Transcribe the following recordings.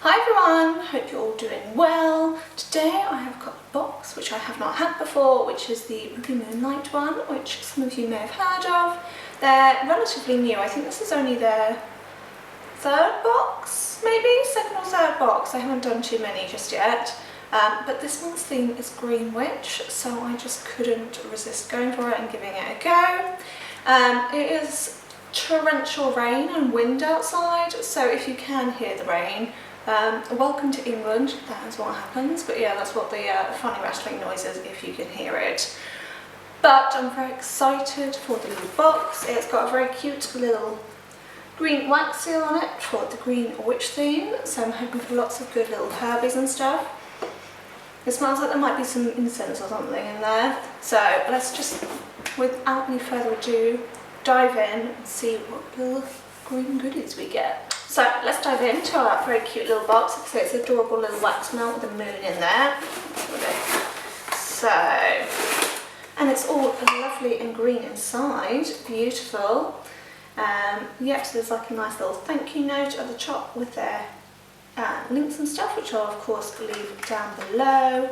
Hi everyone, hope you're all doing well. Today I have got a box which I have not had before, which is the Ruby Moonlight one, which some of you may have heard of. They're relatively new. I think this is only their third box, maybe? Second or third box. I haven't done too many just yet. But this one's theme is Green Witch, so I just couldn't resist going for it and giving it a go. It is torrential rain and wind outside, so if you can hear the rain, welcome to England, that is what happens. But yeah, that's what the funny rattling noise is if you can hear it. But I'm very excited for the new box. It's got a very cute little green wax seal on it for the Green Witch theme, so I'm hoping for lots of good little herbies and stuff. It smells like there might be some incense or something in there. So let's just, without any further ado, dive in and see what little green goodies we get. So let's dive into our very cute little box. So it's an adorable little wax melt with a moon in there. So, and it's all lovely and green inside, beautiful. Yep, so there's like a nice little thank you note at the top with their links and stuff, which I'll of course leave down below.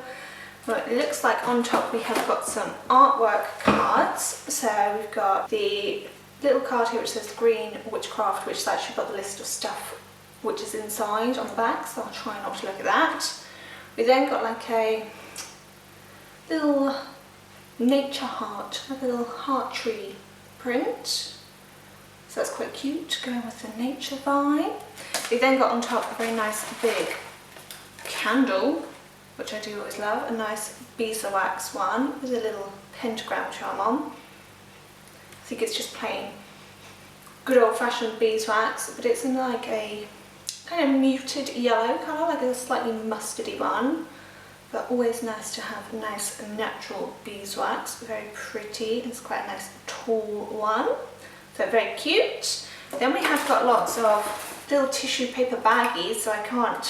Well, it looks like on top we have got some artwork cards. So we've got the little card here which says Green Witchcraft, which has actually got the list of stuff which is inside on the back, so I'll try not to look at that. We then got like a little nature heart, like a little heart tree print. So that's quite cute, going with the nature vibe. We then got on top a very nice big candle, which I do always love, a nice beeswax one with a little pentagram charm on. I think it's just plain good old-fashioned beeswax, but it's in like a kind of muted yellow colour, like a slightly mustardy one. But always nice to have a nice natural beeswax, very pretty. It's quite a nice tall one. So very cute. Then we have got lots of little tissue paper baggies, so I can't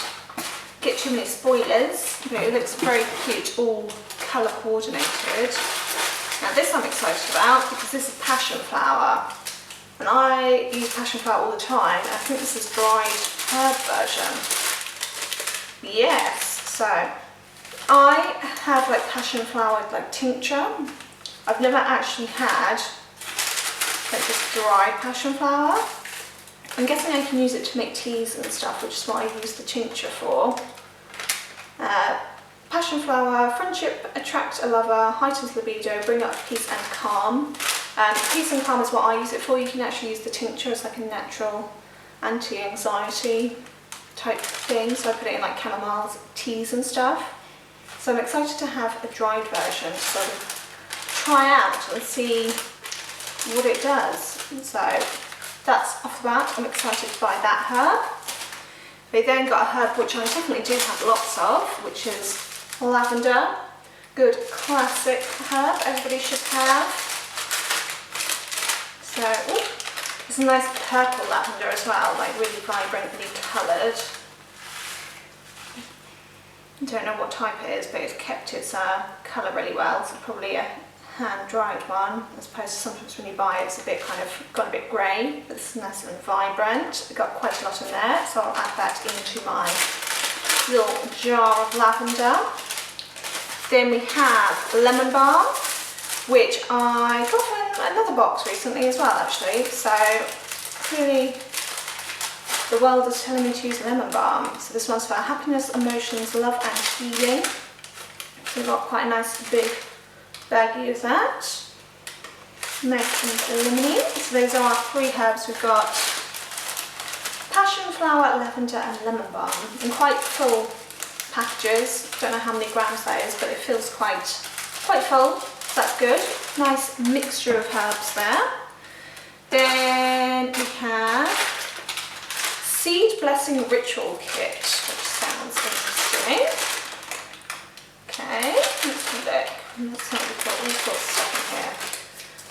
get too many spoilers, but it looks very cute, all colour coordinated. Now this I'm excited about because this is passion flower, and I use passion flower all the time. I think this is dried herb version. Yes, so I have like passion flower like tincture. I've never actually had like just dried passion flower. I'm guessing I can use it to make teas and stuff, which is what I use the tincture for. Passion flower, friendship, attract a lover, heightens libido, bring up peace and calm. Peace and calm is what I use it for. You can actually use the tincture as like a natural anti-anxiety type thing. So I put it in like chamomiles, teas and stuff. So I'm excited to have a dried version to sort of try out and see what it does. So that's off the bat. I'm excited to buy that herb. We then got a herb which I definitely do have lots of, which is lavender. Good classic herb, everybody should have. So, there's a nice purple lavender as well, like really vibrantly coloured. I don't know what type it is, but it's kept its colour really well. So probably a hand-dried one, as opposed to sometimes when you buy it, it's a bit kind of got a bit grey, but it's nice and vibrant. I've got quite a lot in there, so I'll add that into my little jar of lavender. Then we have lemon balm, which I got from another box recently as well, actually. So clearly the world is telling me to use lemon balm. So this one's for happiness, emotions, love and healing. So we've got quite a nice big baggie of that. Nice and lemony. So those are our three herbs. We've got passion flower, lavender and lemon balm in quite full packages. Don't know how many grams that is, but it feels quite full, so that's good. Nice mixture of herbs there. Then we have Seed Blessing Ritual Kit, which sounds interesting. Okay, let's have a look. Let's see what we've got. We've got stuff in here.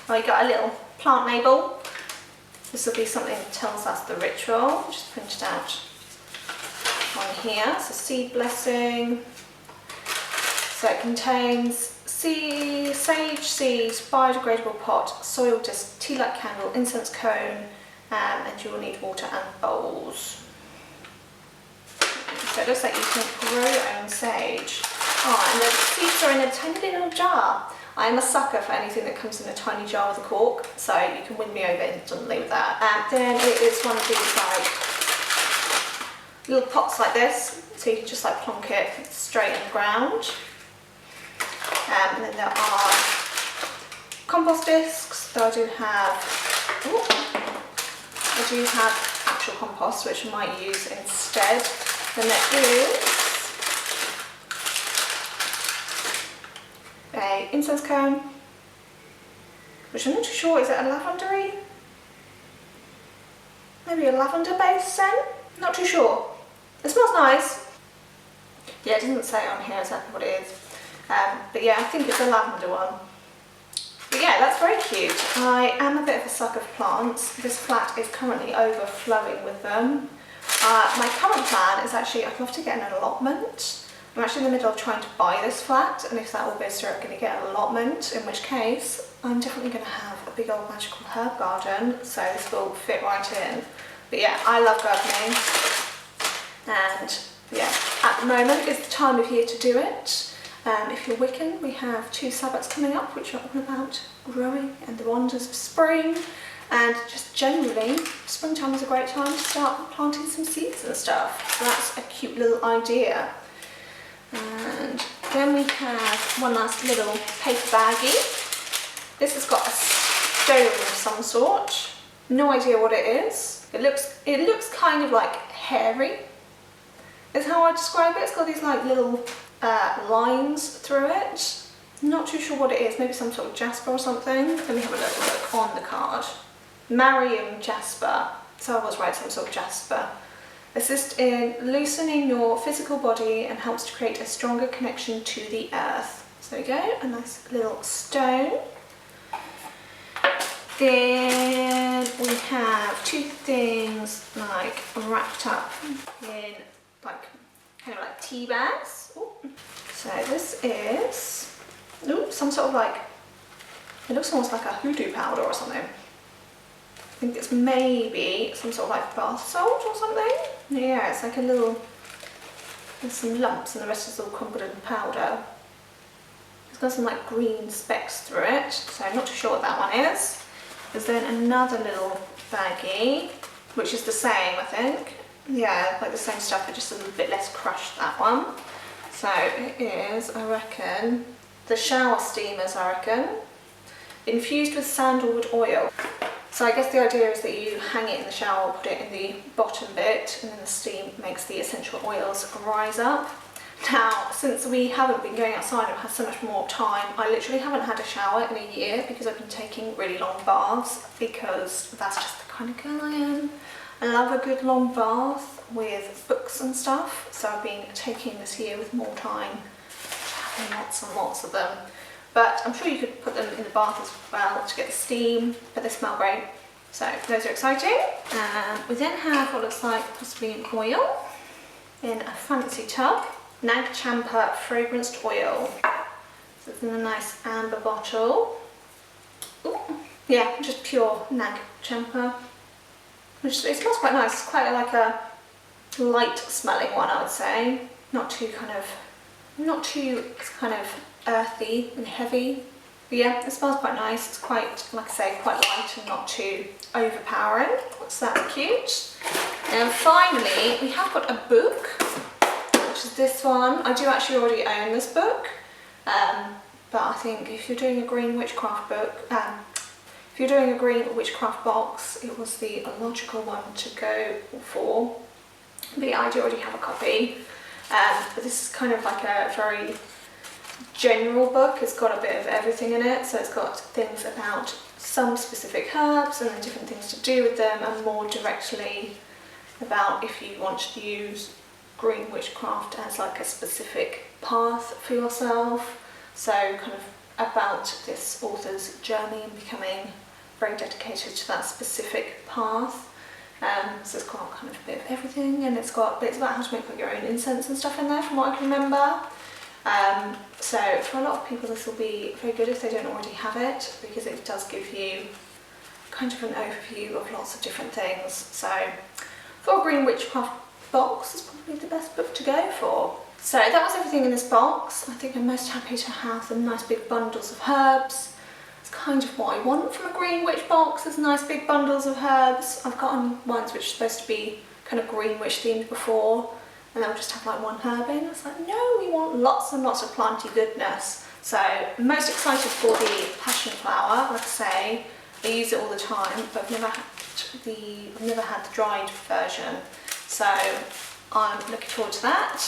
Well, you got a little plant label. This will be something that tells us the ritual, which is printed out on here. So seed blessing. So it contains sage seeds, biodegradable pot, soil disc, tea light candle, incense cone, and you will need water and bowls. it looks like you can grow your own sage. Oh, and the seeds are in a tiny little jar. I'm a sucker for anything that comes in a tiny jar with a cork, so you can win me over instantly with that. And then it is one of these like little pots like this, so you can just like plonk it straight in the ground. And then there are compost discs. So I do have actual compost, which I might use instead. Then there is a incense cone, which I'm not too sure, is it a lavendery? Maybe a lavender based scent? Not too sure. It smells nice. Yeah, it doesn't say on here exactly what it is. But yeah, I think it's a lavender one. But yeah, that's very cute. I am a bit of a sucker for plants. This flat is currently overflowing with them. My current plan is actually, I'd love to get an allotment. I'm actually in the middle of trying to buy this flat, and if that all goes through, I'm going to get an allotment, in which case I'm definitely going to have a big old magical herb garden, so this will fit right in. But yeah, I love gardening, and yeah, at the moment is the time of year to do it. If you're Wiccan, we have 2 Sabbats coming up, which are all about growing and the wonders of spring, and just generally, springtime is a great time to start planting some seeds and stuff. So that's a cute little idea. And then we have one last little paper baggie. This has got a stone of some sort. No idea what it is. It looks kind of like hairy, is how I describe it. It's got these like little lines through it. Not too sure what it is. Maybe some sort of jasper or something. Let me have a little look on the card. Marium jasper. So I was right, some sort of jasper. Assist in loosening your physical body and helps to create a stronger connection to the earth. So there we go, a nice little stone. Then we have 2 things like wrapped up in like kind of like tea bags. Ooh. So this is some sort of like, it looks almost like a hoodoo powder or something. I think it's maybe some sort of like bath salt or something. Yeah, it's like a little, there's some lumps and the rest is all crumbled in powder. It's got some like green specks through it, so I'm not too sure what that one is. There's then another little baggie, which is the same, I think. Yeah, like the same stuff, but just a little bit less crushed, that one. So it is, I reckon, the shower steamers, I reckon, infused with sandalwood oil. So I guess the idea is that you hang it in the shower, put it in the bottom bit, and then the steam makes the essential oils rise up. Now, since we haven't been going outside and had so much more time, I literally haven't had a shower in a year because I've been taking really long baths, because that's just the kind of girl I am. I love a good long bath with books and stuff, so I've been taking this year with more time, having lots and lots of them. But I'm sure you could put them in the bath as well to get the steam, but they smell great. So those are exciting. And we then have what looks like possibly an oil in a fancy tub. Nag Champa fragranced oil. So it's in a nice amber bottle. Ooh. Yeah, just pure Nag Champa. It smells quite nice. It's quite like a light smelling one, I would say. Not too kind of earthy and heavy. But yeah, it smells quite nice. It's quite, like I say, quite light and not too overpowering. So that's cute. And finally, we have got a book, which is this one. I do actually already own this book, but I think if you're doing a green witchcraft book, if you're doing a green witchcraft box, it was the logical one to go for. But yeah, I do already have a copy. But this is kind of like a very general book. It's got a bit of everything in it, so it's got things about some specific herbs and the different things to do with them, and more directly about if you want to use green witchcraft as like a specific path for yourself. So kind of about this author's journey and becoming very dedicated to that specific path. So it's got kind of a bit of everything, and it's got bits about how to make your own incense and stuff in there from what I can remember. So for a lot of people this will be very good if they don't already have it, because it does give you kind of an overview of lots of different things. So for a green witchcraft box, it's probably the best book to to go for. So that was everything in this box. I think I'm most happy to have some nice big bundles of herbs. It's kind of what I want from a green witch box, is nice big bundles of herbs. I've gotten ones which are supposed to be kind of green witch themed before, and they'll just have like one herb in. It's like, no, we want lots and lots of planty goodness. So I'm most excited for the passion flower. Like I say, I use it all the time, but I've never had the dried version. So I'm looking forward to that.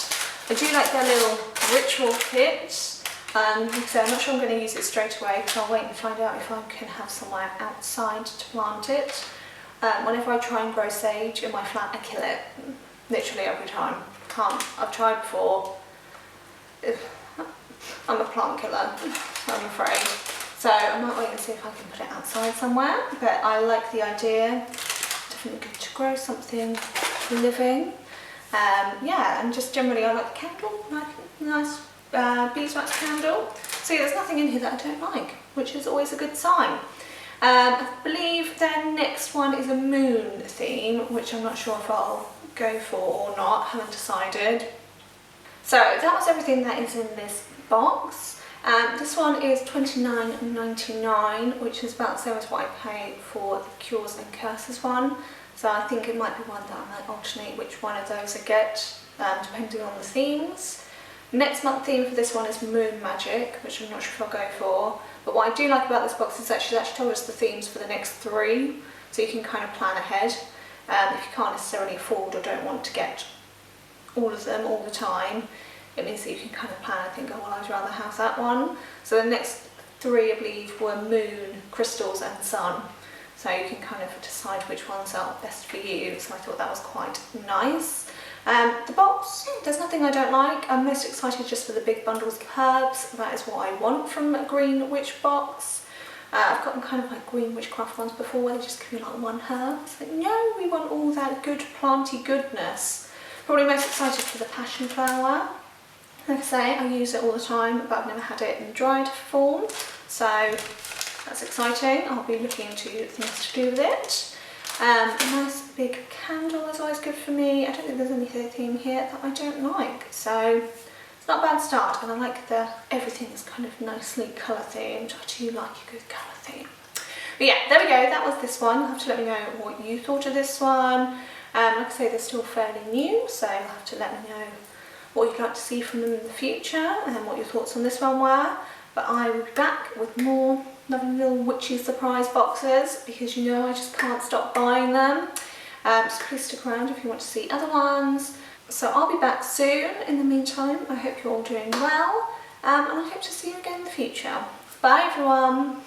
I do like their little ritual kit. Like I say, I'm not sure I'm going to use it straight away, because I'll wait and find out if I can have somewhere outside to plant it. Whenever I try and grow sage in my flat, I kill it. Literally every time. I've tried before. I'm a plant killer, I'm afraid. So I might wait and see if I can put it outside somewhere, but I like the idea. Definitely good to grow something living. Yeah, and just generally I like the candle, like nice beeswax candle. So yeah, there's nothing in here that I don't like, which is always a good sign. I believe their next one is a moon theme, which I'm not sure if I'll go for or not, haven't decided. So that was everything that is in this box. This one is $29.99, which is about the same as what I paid for the Cures and Curses one. So I think it might be one that I might alternate which one of those I get, depending on the themes. Next month theme for this one is Moon Magic, which I'm not sure if I'll go for. But what I do like about this box is actually told us the themes for the next 3, so you can kind of plan ahead. If you can't necessarily afford or don't want to get all of them all the time, it means that you can kind of plan and think, oh well, I'd rather have that one. So the next 3, I believe, were Moon, Crystals and Sun. So you can kind of decide which ones are best for you. So I thought that was quite nice. The box, there's nothing I don't like. I'm most excited just for the big bundles of herbs. That is what I want from a green witch box. I've gotten kind of like green witchcraft ones before where they just give you like one herb. It's like, no, we want all that good planty goodness. Probably most excited for the passion flower. Like I say, I use it all the time, but I've never had it in dried form, so that's exciting. I'll be looking into things to do with it. A nice big candle is always good for me. I don't think there's anything here that I don't like, so it's not a bad start. And I like everything is kind of nicely colour themed. I do like a good colour theme. But yeah, there we go. That was this one. You'll have to let me know what you thought of this one. Like I say, they're still fairly new, so you'll have to let me know what you'd like to see from them in the future and what your thoughts on this one were. But I will be back with more lovely little witchy surprise boxes, because you know I just can't stop buying them. So please stick around if you want to see other ones. So I'll be back soon. In the meantime, I hope you're all doing well, and I hope to see you again in the future. Bye everyone!